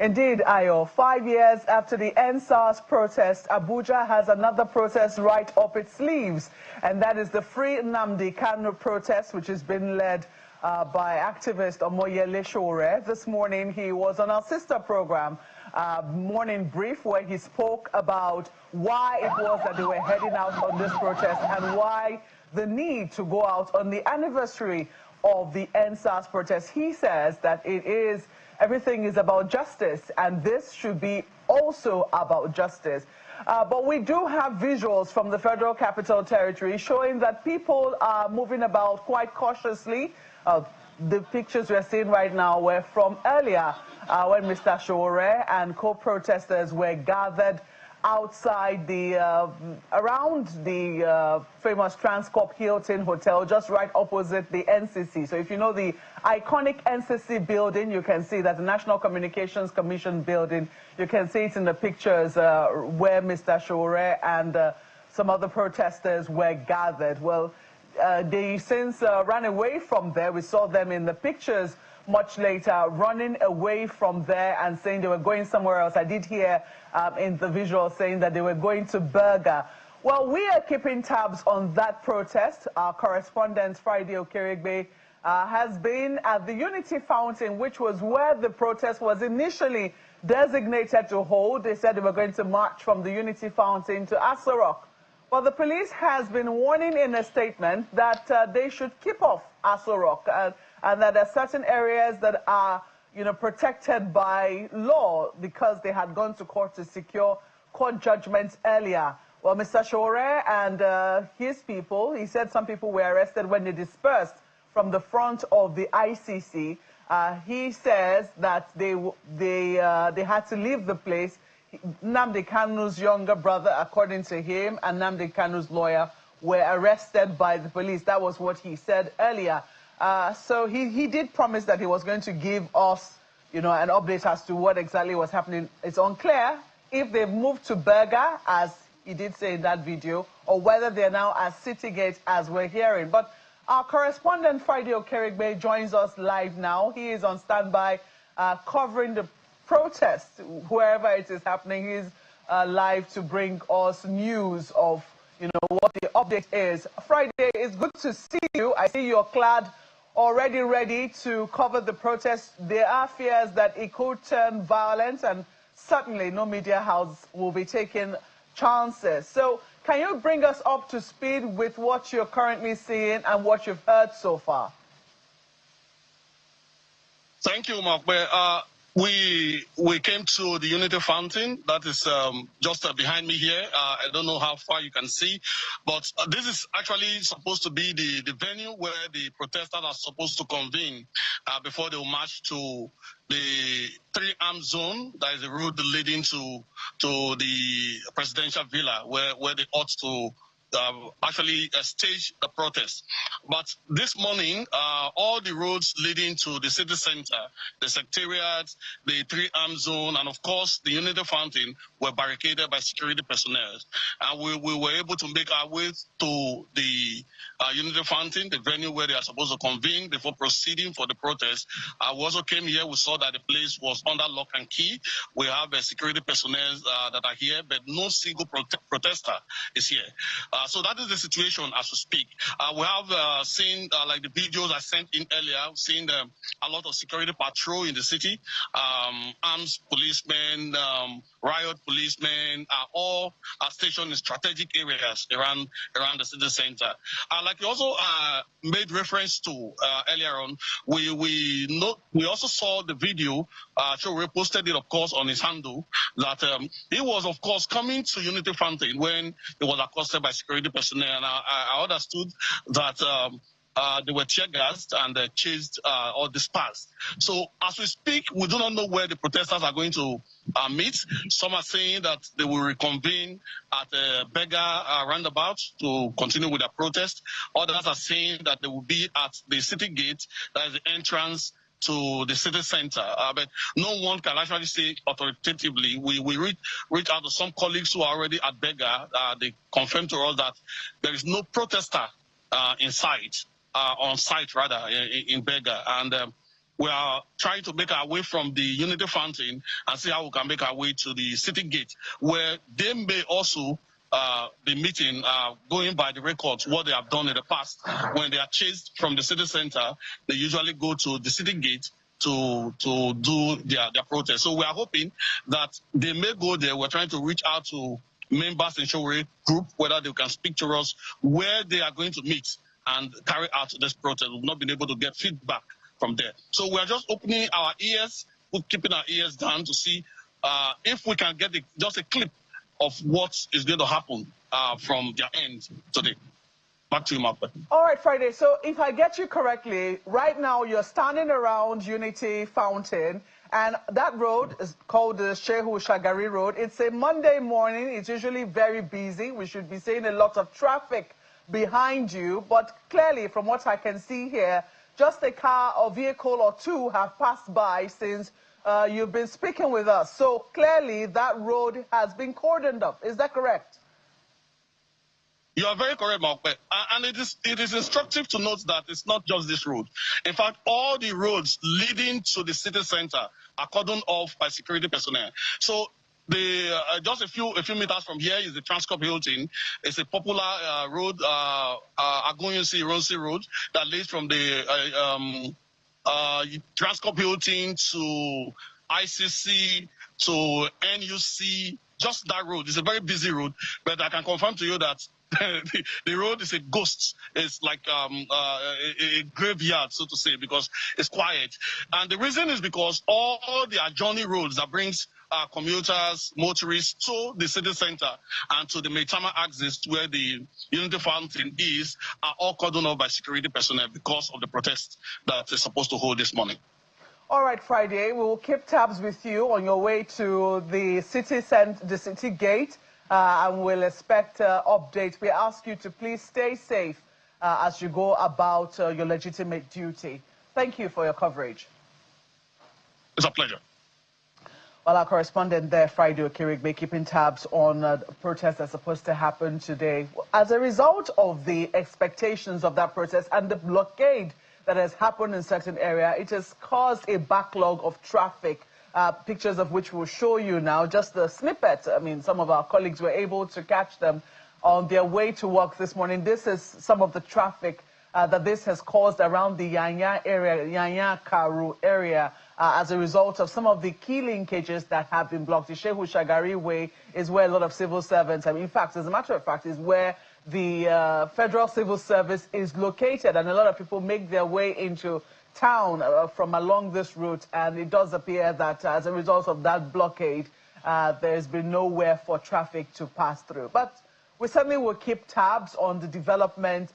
Indeed, Ayo, 5 years after the SARS protest, Abuja has another protest right up its sleeves, and that is the Free Nnamdi Kanu protest, which has been led by activist Omoyele Sowore. This morning, he was on our sister program, Morning Brief, where he spoke about why it was that they were heading out on this protest and why the need to go out on the anniversary of the SARS protest. He says that everything is about justice, and this should be also about justice. But we do have visuals from the Federal Capital Territory showing that people are moving about quite cautiously. The pictures we're seeing right now were from earlier when Mr. Sowore and co-protesters were gathered outside around the famous Transcorp Hilton Hotel, just right opposite the NCC. So if you know the iconic NCC building, you can see that the National Communications Commission building. You can see it in the pictures where Mr. Sowore and some other protesters were gathered. Well, they since ran away from there. We saw them in the pictures much later, running away from there and saying they were going somewhere else. I did hear in the visual saying that they were going to Berger. Well, we are keeping tabs on that protest. Our correspondent, Friday Okerigbe, has been at the Unity Fountain, which was where the protest was initially designated to hold. They said they were going to march from the Unity Fountain to Aso Rock. Well, the police has been warning in a statement that they should keep off Aso Rock and that there are certain areas that are, protected by law because they had gone to court to secure court judgments earlier. Well, Mr. Sowore and his people, he said some people were arrested when they dispersed from the front of the ICC. He says that they had to leave the place. Nnamdi Kanu's younger brother, according to him, and Nnamdi Kanu's lawyer were arrested by the police. That was what he said earlier. So he did promise that he was going to give us, an update as to what exactly was happening. It's unclear if they've moved to Berger, as he did say in that video, or whether they're now at Citygate, as we're hearing. But our correspondent, Friday Okerigbe, joins us live now. He is on standby covering the protest, wherever it is happening. He's live to bring us news of, what the update is. Friday, it's good to see you. I see you're clad, already ready to cover the protest. There are fears that it could turn violent, and certainly no media house will be taking chances. So can you bring us up to speed with what you're currently seeing and what you've heard so far? Thank you, Makwe. We came to the Unity Fountain. That is just behind me here. I don't know how far you can see, but this is actually supposed to be the venue where the protesters are supposed to convene before they will march to the three-arm zone. That is the road leading to the presidential villa, where they ought to actually stage the protest. But this morning, all the roads leading to the city center, the secretariat, the three-arm zone, and of course the Unity Fountain were barricaded by security personnel. And we were able to make our way to the Unity Fountain, the venue where they are supposed to convene before proceeding for the protest. We also came here, we saw that the place was under lock and key. We have security personnel that are here, but no single protester is here. So that is the situation as we speak. We have seen, like the videos I sent in earlier, seen a lot of security patrol in the city. Armed policemen, riot policemen are all stationed in strategic areas around the city center. Like you also made reference to earlier on, we also saw the video. Sowore posted it, of course, on his handle, that he was, of course, coming to Unity Fountain when he was accosted by security personnel, and I understood that they were tear gassed and chased or dispersed. So as we speak, we do not know where the protesters are going to meet. Some are saying that they will reconvene at Berger roundabout to continue with their protest. Others are saying that they will be at the city gate, that is the entrance to the city center, but no one can actually say authoritatively. We reach out to some colleagues who are already at Berger. They confirmed to us that there is no protester on site rather, in Berger. And we are trying to make our way from the Unity Fountain and see how we can make our way to the city gate, where they may also be meeting, going by the records, what they have done in the past. When they are chased from the city center, they usually go to the city gate to do their protest. So we are hoping that they may go there. We're trying to reach out to members in Showore group, whether they can speak to us where they are going to meet and carry out this protest. We've not been able to get feedback from there. So we are just opening our ears, keeping our ears down to see if we can get just a clip of what is going to happen from their end today. Back to you, Mark. All right, Friday. So if I get you correctly, right now you're standing around Unity Fountain, and that road is called the Shehu Shagari Road. It's a Monday morning. It's usually very busy. We should be seeing a lot of traffic behind you, but clearly from what I can see here, just a car or vehicle or two have passed by since you've been speaking with us. So clearly that road has been cordoned up. Is that correct? You are very correct, Mark. And it is instructive to note that it's not just this road. In fact, all the roads leading to the city center are cordoned off by security personnel. So just a few meters from here is the Transcorp Hilton. It's a popular road, Agoyunsi Road, that leads from the Transcorp Hilton to ICC to NUC. Just that road. It's a very busy road, but I can confirm to you that the road is a ghost. It's like a graveyard, so to say, because it's quiet. And the reason is because all the adjoining roads that brings commuters, motorists to the city center and to the Maitama axis where the Unity Fountain is are all cordoned off by security personnel because of the protest that is supposed to hold this morning. All right, Friday, we will keep tabs with you on your way to the city gate, and we'll expect updates. We ask you to please stay safe as you go about your legitimate duty. Thank you for your coverage. It's a pleasure. Well, our correspondent there, Friday Okirigbe, keeping tabs on the protest that's supposed to happen today. As a result of the expectations of that protest and the blockade that has happened in certain area, it has caused a backlog of traffic, pictures of which we'll show you now, just the snippet. I mean, some of our colleagues were able to catch them on their way to work this morning. This is some of the traffic that this has caused around the Yanya area, Yanya Karu area, as a result of some of the key linkages that have been blocked. The Shehu Shagari Way is where a lot of civil servants, I mean, in fact, as a matter of fact, is where the Federal Civil Service is located, and a lot of people make their way into town from along this route, and it does appear that as a result of that blockade, there's been nowhere for traffic to pass through. But we certainly will keep tabs on the development